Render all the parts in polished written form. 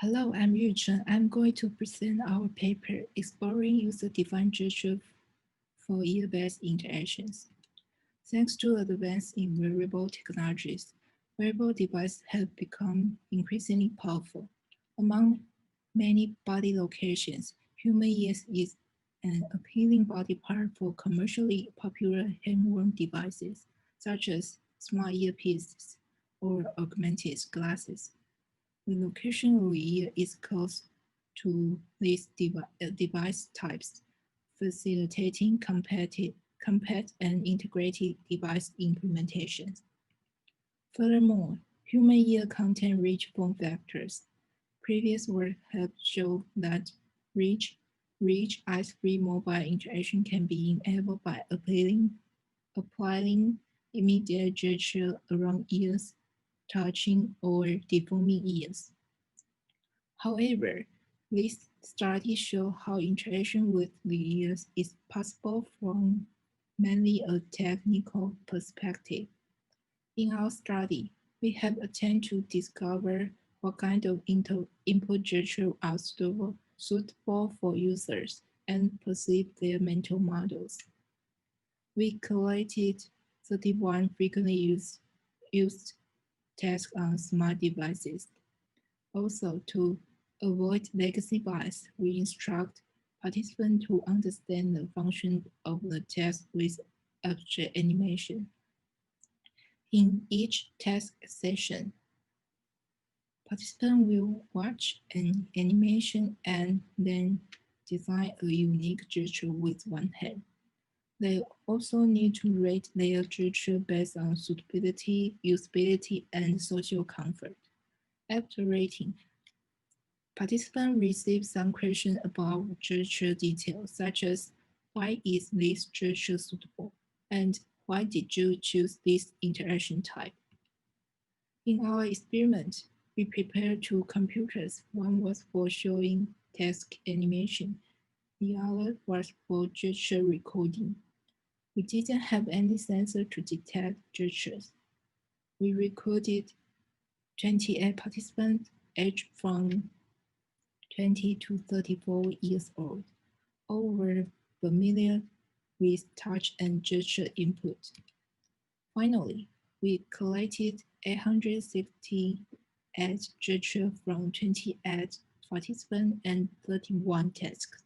Hello, I'm Yu-Chun. I'm going to present our paper exploring user-defined gesture for ear-based interactions. Thanks to advances in wearable technologies, wearable devices have become increasingly powerful. Among many body locations, human ears is an appealing body part for commercially popular hand-worn devices, such as smart earpieces or augmented glasses. The location of ear is close to these device types, facilitating compact and integrated device implementations. Furthermore, human ear contain rich form factors. Previous work have shown that rich, rich eyes-free mobile interaction can be enabled by applying immediate gesture around ears, touching or deforming ears. However, these studies show how interaction with the ears is possible from mainly a technical perspective. In our study, we have attempted to discover what kind of input gesture are suitable for users and perceive their mental models. We collected 31 frequently used tasks on smart devices. Also, to avoid legacy bias, we instruct participants to understand the function of the task with object animation. In each task session, participants will watch an animation and then design a unique gesture with one hand. They also need to rate their gesture based on suitability, usability, and social comfort. After rating, participants receive some questions about gesture details, such as why is this gesture suitable, and why did you choose this interaction type? In our experiment, we prepared two computers. One was for showing task animation, the other was for gesture recording. We didn't have any sensor to detect gestures. We recorded 28 participants aged from 20 to 34 years old. All were familiar with touch and gesture input. Finally, we collected 860 edge gesture from 28 participants and 31 tasks.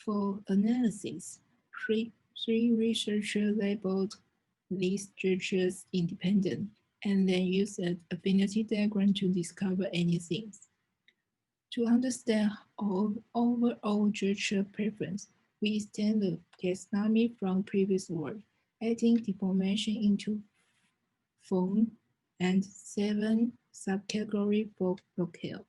For analysis, three researchers labeled these gestures independent and then used an affinity diagram to discover anything. To understand overall gesture preference, we extend the taxonomy from previous work, adding deformation into form and 7 subcategories for locale.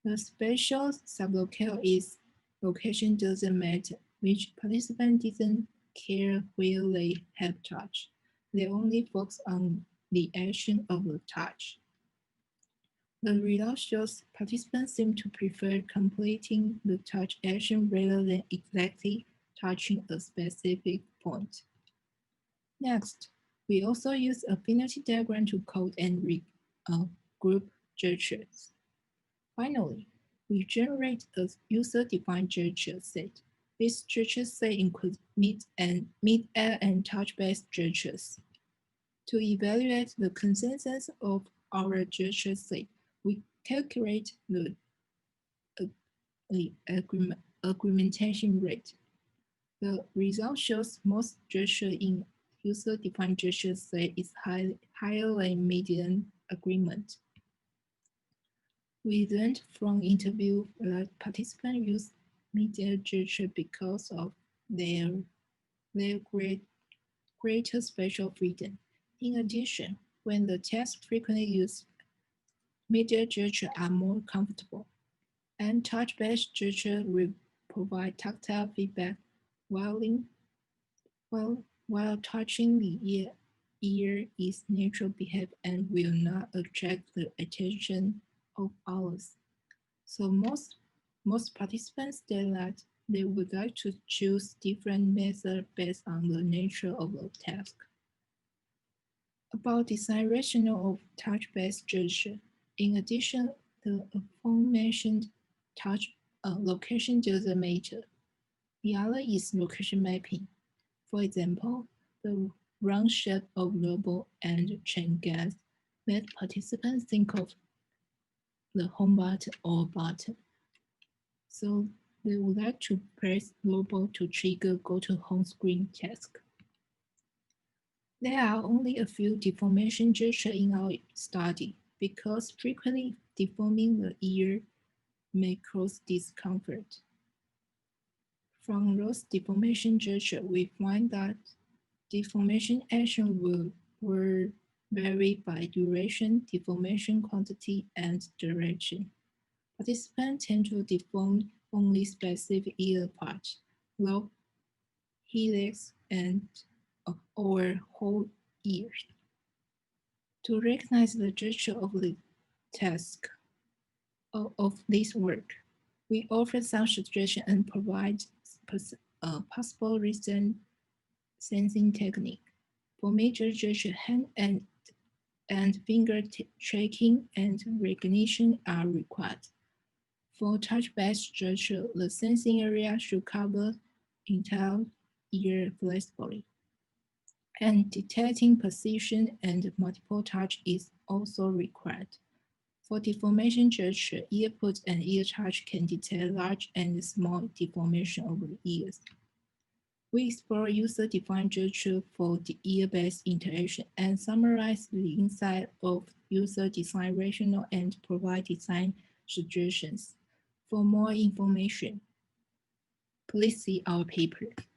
The special sublocale is location doesn't matter, which participants didn't care where they have touch. They only focus on the action of the touch. The result shows participants seem to prefer completing the touch action rather than exactly touching a specific point. Next, we also use affinity diagram to code and group gestures. Finally, we generate a user-defined gesture set. This gesture set includes mid-air and touch-based gestures. To evaluate the consensus of our gesture set, we calculate the augmentation rate. The result shows most gesture in user-defined gesture set is higher than median agreement. We learned from interview that participants use media gesture because of their, their greater spatial freedom. In addition, when the task frequently used, media gesture are more comfortable, and touch-based gesture will provide tactile feedback while, while touching the ear is natural behavior and will not attract the attention of others. So most participants said that they would like to choose different methods based on the nature of the task. About design rationale of touch-based gesture, In addition, the aforementioned touch location doesn't matter. The other is location mapping. For example, the round shape of robot and Chen gas made participants think of the home button or button. So they would like to press robot to trigger go to home screen task. There are only a few deformation gestures in our study because frequently deforming the ear may cause discomfort. From those deformation gestures, we find that deformation action will vary by duration, deformation quantity, and direction. Participants tend to deform only specific ear parts, lobe, helix, and or whole ear. To recognize the gesture of the task of this work, we offer some suggestions and provide possible reason sensing technique. For major gesture, hand and finger tracking and recognition are required. For touch-based gesture, the sensing area should cover entire ear flexibly. And detecting position and multiple touch is also required. For deformation gesture, earput and ear touch can detect large and small deformation of the ears. We explore user-defined gesture for the ear-based interaction and summarize the insight of user-design rationale and provide design suggestions. For more information, please see our paper.